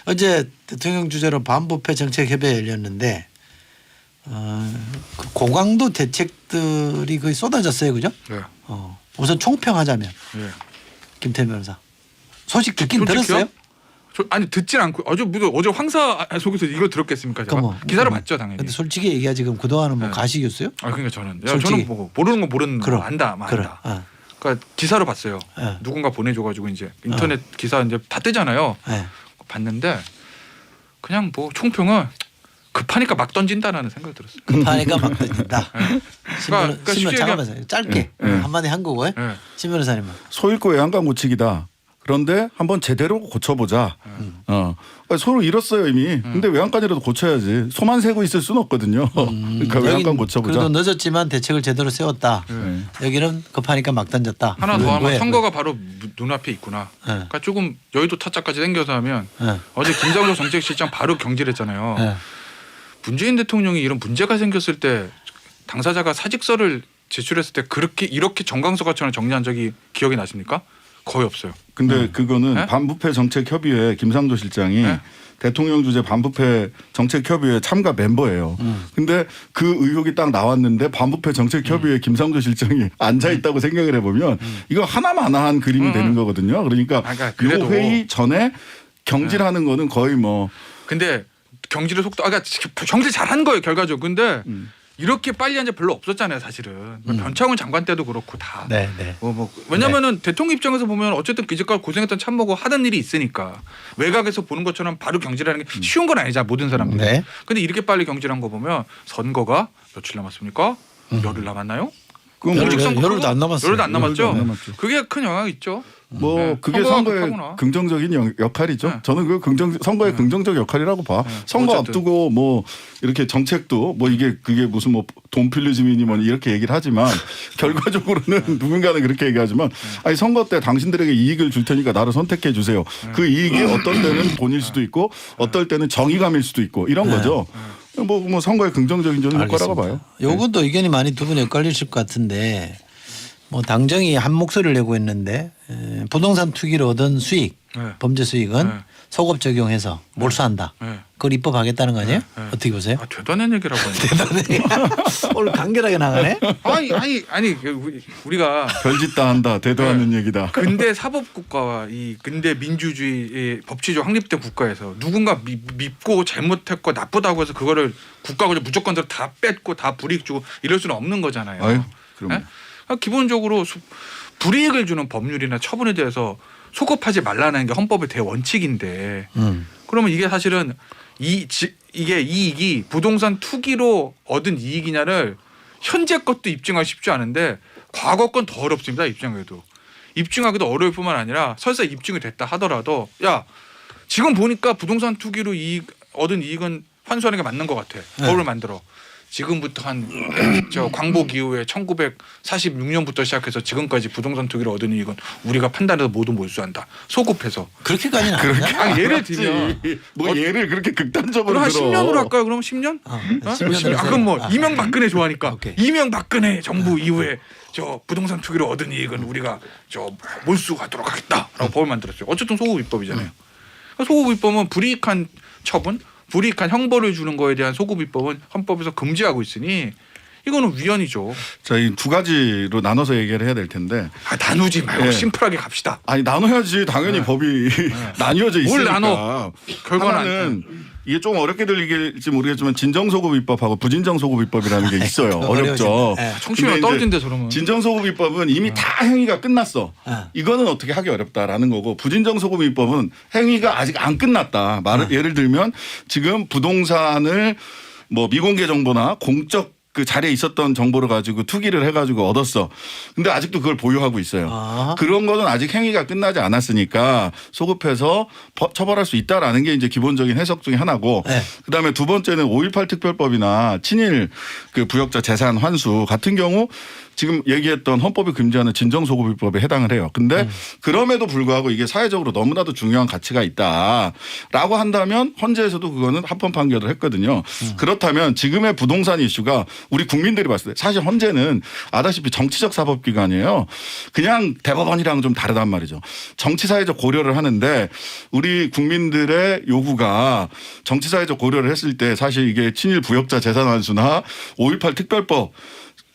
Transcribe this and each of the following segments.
어제 대통령 주재로 반부패 정책협의회 열렸는데 그 고강도 대책들이 거의 쏟아졌어요, 그죠? 네. 우선 총평하자면 네. 김태현 변호사 소식 듣긴 솔직히요? 들었어요? 아니 듣진 않고 어제 황사 속에서 이걸 들었겠습니까? 제가 그럼, 기사를 봤죠 당연히. 근데 솔직히 얘기하지 그럼 그동안은 뭐 네. 가식이었어요? 그러니까 저는 솔직히. 저는 뭐 모르는 거 모르는 거 그럼, 안다 그럼. 안다. 그러니까 기사로 봤어요. 네. 누군가 보내줘가지고 이제 인터넷 기사 이제 다 뜨잖아요. 네. 봤는데 그냥 뭐 총평은 급하니까 막 던진다라는 생각이 들었어요. 급하니까 막 던진다. 그러니까 신변 쉽게 잠깐만요. 짧게 한마디 한 거고요. 네. 신 변호사님은. 소잃고 외양간 고치기다. 그런데 한번 제대로 고쳐보자. 그러니까 소를 잃었어요 이미. 근데 외양간이라도 고쳐야지. 소만 세고 있을 수는 없거든요. 그러니까 외양간 고쳐보자. 그래도 늦었지만 대책을 제대로 세웠다. 여기는 급하니까 막 던졌다. 하나 더 하면 왜? 선거가 바로 눈앞에 있구나. 네. 그러니까 조금 여의도 타짜까지 당겨서 하면 네. 어제 김장도 정책실장 바로 경질했잖아요. 네. 문재인 대통령이 이런 문제가 생겼을 때 당사자가 사직서를 제출했을 때 이렇게 정강서가처럼 정리한 적이 기억이 나십니까? 거의 없어요. 근데 그거는 네? 반부패 정책협의회 김상조 실장이 네? 대통령 주재 반부패 정책협의회 참가 member예요. 근데 그 의혹이 딱 나왔는데 반부패 정책협의회 김상조 실장이 앉아 있다고 생각을 해보면 이거 하나마나한 그림이 되는 거거든요. 그러니까 그러니까 이 그래도 회의 전에 경질하는 거는 거의 뭐 근데 경질의 속도 그러니까 경질 잘한 거예요 결과적으로. 근데 이렇게 빨리 한 적 별로 없었잖아요 사실은. 변창훈 장관 때도 그렇고 다. 네, 네. 왜냐면은 대통령 입장에서 보면 어쨌든 이제까지 고생했던 참모고 하던 일이 있으니까 외곽에서 보는 것처럼 바로 경질하는 게 쉬운 건 아니잖아 모든 사람들이. 네. 근데 이렇게 빨리 경질한 거 보면 선거가 며칠 남았습니까? 열흘 남았나요? 그건 열흘, 뭐 열흘도 안 남았어요. 열흘도 안 남았죠. 열흘도 안 남았죠. 그게 큰 영향이 있죠. 뭐 네. 그게 선거가 선거의 급하구나. 긍정적인 역할이죠. 네. 저는 그 선거의 긍정적 역할이라고 봐. 선거 어쨌든. 앞두고 뭐 이렇게 정책도 뭐 그게 무슨 뭐 돈필리즘이니 뭐 이렇게 얘기를 하지만 결과적으로는 누군가는 그렇게 얘기하지만 아니 선거 때 당신들에게 이익을 줄 테니까 나를 선택해 주세요. 그 이익이 어떤 때는 돈일 수도 있고 어떨 때는 정의감일 수도 있고 이런 거죠. 뭐 선거의 긍정적인 저는 효과라고 봐요. 요것도 의견이 많이 두 분이 엇갈리실 것 같은데 뭐 당정이 한 목소리를 내고 있는데 부동산 투기로 얻은 수익, 네. 범죄 수익은 네. 소급 적용해서 몰수한다. 네. 그걸 입법하겠다는 거 아니에요? 네. 어떻게 보세요? 대단한 얘기라고 하네. 대단해. 오늘 간결하게 나가네. 아니 우리가 별짓 다 한다. 대도하는 얘기다. 근대 사법국가와 이 근대 민주주의 법치주의 확립된 국가에서 누군가 밉고 잘못했고 나쁘다고 해서 그거를 국가가 무조건적으로 다 뺏고 다 불이익 주고 이럴 수는 없는 거잖아요. 아유, 그럼. 네? 기본적으로 불이익을 주는 법률이나 처분에 대해서 소급하지 말라는 게 헌법의 대원칙인데 그러면 이게 사실은 이게 이익이 부동산 투기로 얻은 이익이냐를 현재 것도 입증하기 쉽지 않은데 과거 건 더 어렵습니다. 입증하기도 어려울 뿐만 아니라 설사 입증이 됐다 하더라도 야 지금 보니까 부동산 투기로 얻은 이익은 환수하는 게 맞는 것 같아. 법을 만들어. 지금부터 저 광복 이후에 1946년부터 시작해서 지금까지 부동산 투기로 얻은 이익은 우리가 판단해서 모두 몰수한다. 소급해서. 그렇게까지는 아니야. 예를 들면 뭐 예를 그렇게 극단적으로 그럼 한 들어. 10년으로 할까요? 그럼 10년? 10년으로 그럼 뭐 해서. 이명박근혜 좋아하니까 오케이. 이명박근혜 정부 이후에 저 부동산 투기로 얻은 이익은 우리가 저 몰수하도록 하겠다라고 법을 만들었어요. 어쨌든 소급 입법이잖아요. 소급 입법은 불이익한 처분, 불이익한 형벌을 주는 거에 대한 소급 입법은 헌법에서 금지하고 있으니 이거는 위헌이죠. 자, 이 두 가지로 나눠서 얘기를 해야 될 텐데. 나누지 말고 예. 심플하게 갑시다. 아니 나눠야지 당연히 법이 나뉘어져 있으니까. 뭘 나눠? 결과는 하나는 이게 좀 어렵게 들리길지 모르겠지만 진정소급 입법하고 부진정소급 입법이라는 게 있어요. 어렵죠. 네. 청취율이 근데 떨어진대 이제 저러면. 진정소급 입법은 이미 다 행위가 끝났어. 이거는 어떻게 하기 어렵다라는 거고 부진정소급 입법은 행위가 아직 안 끝났다. 예를 들면 지금 부동산을 뭐 미공개 정보나 공적 그 자리에 있었던 정보를 가지고 투기를 해가지고 얻었어. 근데 아직도 그걸 보유하고 있어요. 그런 거는 아직 행위가 끝나지 않았으니까 소급해서 처벌할 수 있다라는 게 이제 기본적인 해석 중에 하나고. 네. 그다음에 두 번째는 5.18 특별법이나 친일 그 부역자 재산 환수 같은 경우 지금 얘기했던 헌법이 금지하는 진정소급입법에 해당을 해요. 근데 그럼에도 불구하고 이게 사회적으로 너무나도 중요한 가치가 있다라고 한다면 헌재에서도 그거는 합헌 판결을 했거든요. 그렇다면 지금의 부동산 이슈가 우리 국민들이 봤을 때 사실 헌재는 아다시피 정치적 사법기관이에요. 그냥 대법원이랑 좀 다르단 말이죠. 정치사회적 고려를 하는데 우리 국민들의 요구가 정치사회적 고려를 했을 때 사실 이게 친일 부역자 재산 환수나 5.18 특별법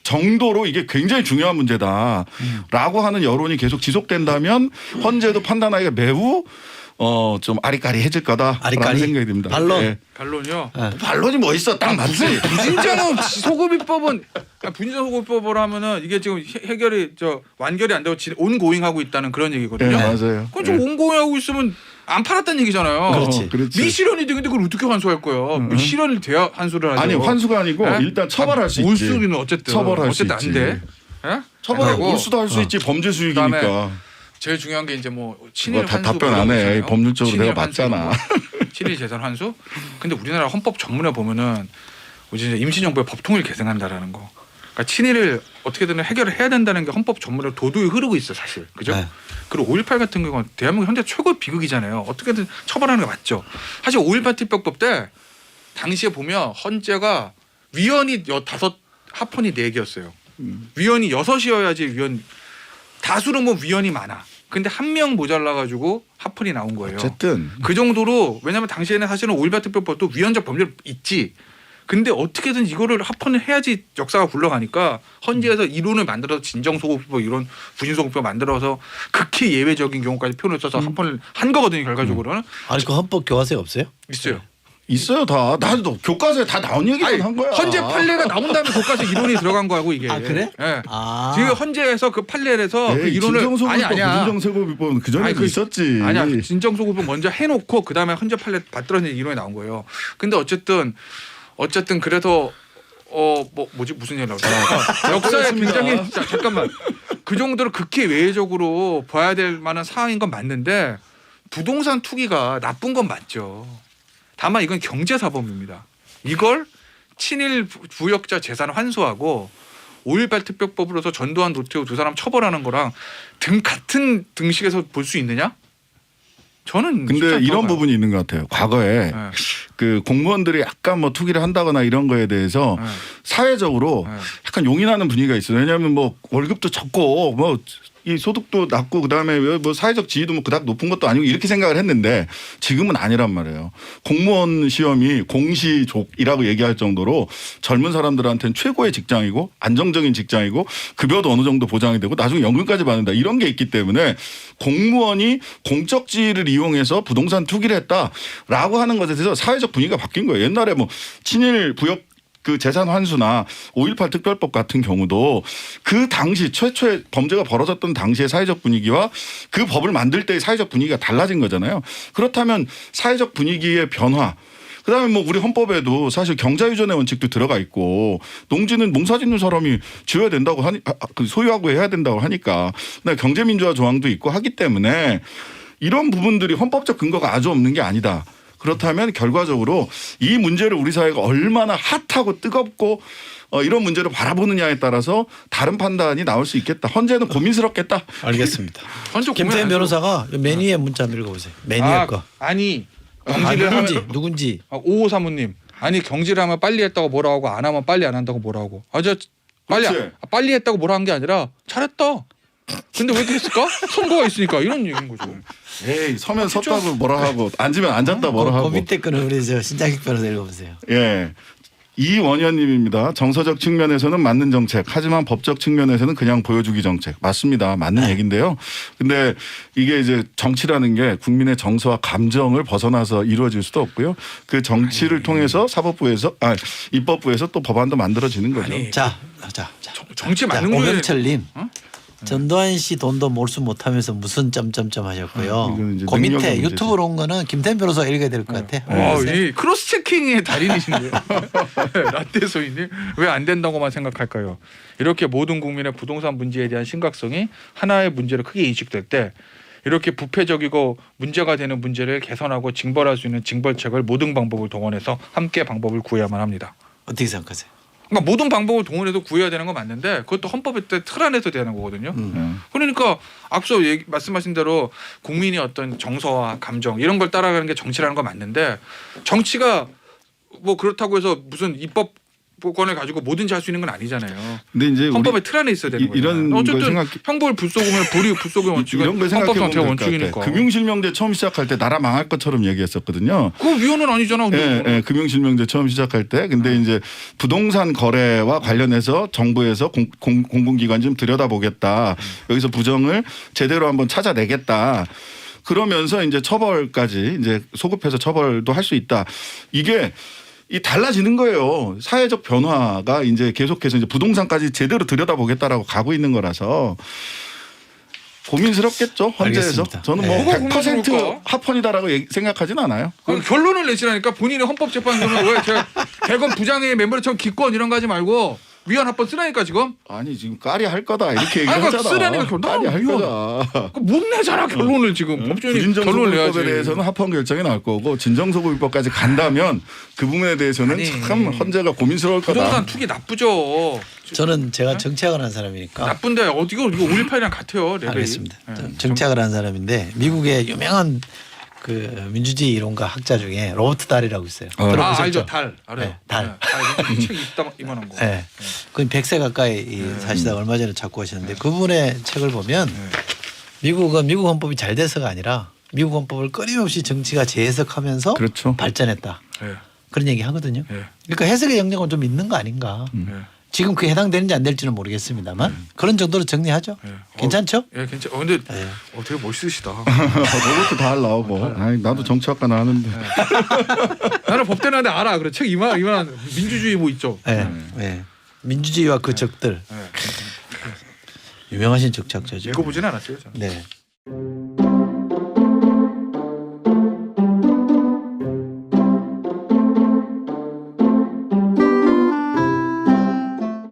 정도로 이게 굉장히 중요한 문제다라고 하는 여론이 계속 지속된다면 헌재도 판단하기가 매우 좀 아리까리해질 거다라는 아리까리? 생각이 듭니다. 반론. 예. 반론이요. 반론이 뭐 있어? 딱 맞지. 부진정 소급입법은 부진정 소급입법으로 하면은 이게 지금 해결이 완결이 안 되고 온고잉하고 있다는 그런 얘기거든요. 네, 맞아요. 그건 좀 온고잉하고 있으면 안 팔았다는 얘기잖아요. 그렇지. 그렇지. 미실현이 되는데 그걸 어떻게 환수할 거예요? 미실현이 돼야 환수를 하죠. 아니 환수가 아니고 예? 일단 처벌할 수 있지. 올수는 어쨌든 처벌할 수 어쨌든 있지. 안 돼. 예? 처벌하고 그리고 올수도 할 수 있지. 범죄 수익이니까. 그다음에 제일 중요한 게 이제 뭐 친일 그거 다 환수 답변 안 해. 그러잖아요. 법률적으로 친일 내가 환수 맞잖아. 이런 거. 친일 재산 환수. 근데 우리나라 헌법 전문에 보면은 이제 임시정부의 법통을 계승한다라는 거. 그러니까 친일을 어떻게든 해결을 해야 된다는 게 헌법 전문으로 도도히 흐르고 있어 사실. 그죠? 네. 그리고 5.18 같은 경우는 대한민국 현재 최고의 비극이잖아요. 어떻게든 처벌하는 게 맞죠. 사실 5.18 특별법 때 당시에 보면 헌재가 위원이 5 합헌이 4개였어요. 위원이 6이어야지 위원 다수는 뭐 위원이 많아. 근데 한 명 모자라 가지고 합헌이 나온 거예요. 어쨌든 그 정도로 왜냐하면 당시에는 사실은 5.18 특별법도 위헌적 법률 있지. 근데 어떻게든 이거를 합헌을 해야지 역사가 굴러가니까 헌재에서 이론을 만들어서 진정소급법 이런 부진소급법 만들어서 극히 예외적인 경우까지 표현을 써서 합헌을 한 거거든요. 결과적으로는 아니 그 헌법 교과서에 없어요? 있어요. 있어요 다. 나도 교과서에 다 나온 얘기만 아니, 한 거야. 헌재 판례가 나온 다음에 교과서 이론이 들어간 거하고 이게. 아, 그래? 예. 아. 지금 헌재에서 그 판례에서 그 이론을 진정소급법, 부진정소급법은 그 전에도 있었지. 아니야. 진정소급법 먼저 해놓고 그 다음에 헌재 판례 받들어진 이론이 나온 거예요. 근데 어쨌든 그래서 뭐지 무슨 얘기 나오죠? 역사에 굉장히 잠깐만 그 정도로 극히 외회적으로 봐야 될 만한 상황인 건 맞는데 부동산 투기가 나쁜 건 맞죠. 다만 이건 경제사범입니다. 이걸 친일 부역자 재산 환수하고 5.18 특별법으로서 전두환 노태우 두 사람 처벌하는 거랑 같은 등식에서 볼 수 있느냐? 저는 근데 이런 부분이 있는 것 같아요. 과거에 네. 그 공무원들이 약간 뭐 투기를 한다거나 이런 거에 대해서 네. 사회적으로 네. 약간 용인하는 분위기가 있어요. 왜냐하면 뭐 월급도 적고 뭐 이 소득도 낮고 그다음에 뭐 사회적 지위도 뭐 그닥 높은 것도 아니고 이렇게 생각을 했는데 지금은 아니란 말이에요. 공무원 시험이 공시족이라고 얘기할 정도로 젊은 사람들한테는 최고의 직장이고 안정적인 직장이고 급여도 어느 정도 보장이 되고 나중에 연금까지 받는다 이런 게 있기 때문에 공무원이 공적 지위를 이용해서 부동산 투기를 했다라고 하는 것에 대해서 사회적 분위기가 바뀐 거예요. 옛날에 뭐 친일 부역 그 재산 환수나 5.18 특별법 같은 경우도 그 당시 최초의 범죄가 벌어졌던 당시의 사회적 분위기와 그 법을 만들 때의 사회적 분위기가 달라진 거잖아요. 그렇다면 사회적 분위기의 변화 그다음에 뭐 우리 헌법에도 사실 경자유전의 원칙도 들어가 있고 농지는 농사 짓는 사람이 지어야 된다고 하니 소유하고 해야 된다고 하니까 경제민주화 조항도 있고 하기 때문에 이런 부분들이 헌법적 근거가 아주 없는 게 아니다. 그렇다면 결과적으로 이 문제를 우리 사회가 얼마나 핫하고 뜨겁고 이런 문제를 바라보느냐에 따라서 다른 판단이 나올 수 있겠다. 헌재는 고민스럽겠다. 알겠습니다. 헌재 김태현 변호사가 매니의 문자 한번 읽어보세요. 매니의 거. 아니 경질을 누군지. 5호 사모님. 아니 경질을 하면 빨리 했다고 뭐라 하고 안 하면 빨리 안 한다고 뭐라 하고. 빨리 했다고 뭐라 한 게 아니라 잘했다. 근데 왜 그랬을까? 선거가 있으니까 이런 얘기인 거죠. 에이 서면 섰다고 뭐라 하고 앉으면 앉았다 뭐라 하고. 그 밑에 거는 우리 신장식 변호사 읽어보세요. 예. 이원현님입니다. 정서적 측면에서는 맞는 정책, 하지만 법적 측면에서는 그냥 보여주기 정책. 맞습니다. 맞는 얘기인데요. 근데 이게 이제 정치라는 게 국민의 정서와 감정을 벗어나서 이루어질 수도 없고요. 그 정치를 통해서 입법부에서 또 법안도 만들어지는 거죠. 자. 정치 맞는 거예요. 오병철님. 전두환 씨 돈도 몰수 못하면서 무슨 점점점 하셨고요. 그 밑에 유튜브로 온 거는 김태현 변호사 읽어야 될 것 같아. 이 크로스 체킹의 달인이신데요. 라떼 소희님 왜 안 된다고만 생각할까요? 이렇게 모든 국민의 부동산 문제에 대한 심각성이 하나의 문제로 크게 인식될 때 이렇게 부패적이고 문제가 되는 문제를 개선하고 징벌할 수 있는 징벌책을 모든 방법을 동원해서 함께 방법을 구해야만 합니다. 어떻게 생각하세요? 그러니까 모든 방법을 동원해서 구해야 되는 건 맞는데 그것도 헌법의 틀 안에서 되는 거거든요. 그러니까 앞서 말씀하신 대로 국민이 어떤 정서와 감정 이런 걸 따라가는 게 정치라는 건 맞는데 정치가 뭐 그렇다고 해서 무슨 입법권을 가지고 뭐든지 할 수 있는 건 아니잖아요. 근데 이제 헌법의 틀 안에 있어야 되는 거예요. 이런 걸 어쨌든 생각 형벌 불소금을 불이 불소금 원칙은 이런 걸 생각해 헌법 보면 상태가 될 것 같아. 원칙이니까. 금융실명제 처음 시작할 때 나라 망할 것처럼 얘기했었거든요. 그거 위헌은 아니잖아. 근데 예, 금융실명제 처음 시작할 때. 근데 이제 부동산 거래와 관련해서 정부에서 공공기관 좀 들여다보겠다. 여기서 부정을 제대로 한번 찾아내겠다. 그러면서 이제 처벌까지 이제 소급해서 처벌도 할 수 있다. 이게 이 달라지는 거예요. 사회적 변화가 이제 계속해서 이제 부동산까지 제대로 들여다보겠다라고 가고 있는 거라서 고민스럽겠죠. 헌재에서. 알겠습니다. 저는 네. 뭐 뭐가 100% 고민스러울까? 합헌이다라고 생각하진 않아요. 그럼 결론을 내시라니까 본인이 헌법재판소는 왜 제가 대검 부장의 멤버처럼 기권 이런 거 하지 말고 위헌 합법 쓰라니까 지금. 아니 지금 까리 할 거다 이렇게 아니, 얘기하잖아. 쓰라니까 결론. 까리 할 위헌. 거다. 못 내잖아 결론을 지금. 법조인이 결론을 내야지. 부진정소급법에 대해서는 합헌 결정이 나올 거고 진정소급법까지 간다면 그 부분에 대해서는 아니, 참 헌재가 고민스러울 거다. 부동산 투기 나쁘죠. 저는 제가 정치학을 한 사람이니까 나쁜데 어디가 이거 5.18이랑 같아요. 레벨이. 알겠습니다. 네. 정치학을 한 사람인데 미국의 유명한 그 민주주의 이론가 학자 중에 로버트 달이라고 있어요. 아 들어보셨죠? 알죠. 달 알아요. 네, 달. 책 있다 이만한 거. 네. 그 100세 가까이 사시다가 얼마 전에 작고 하셨는데 그분의 책을 보면 미국은 미국 헌법이 잘 돼서가 아니라 미국 헌법을 끊임없이 정치가 재해석하면서 그렇죠. 발전했다. 네. 그런 얘기 하거든요. 네. 그러니까 해석의 영역은 좀 있는 거 아닌가. 네. 지금 그게 해당되는지 안 될지는 모르겠습니다만 그런 정도로 정리하죠. 네. 괜찮죠? 예, 괜찮. 근데 네. 되게 멋있으시다. 로봇도 다 나오고. 아니, 나도 정치학과 나왔는데. 나는 법대 나는데 알아. 그래 책 이만한 민주주의 뭐 있죠. 네. 네. 민주주의와 그 적들 네. 유명하신 정치학자죠. 읽어보진 않았어요. 저는. 네.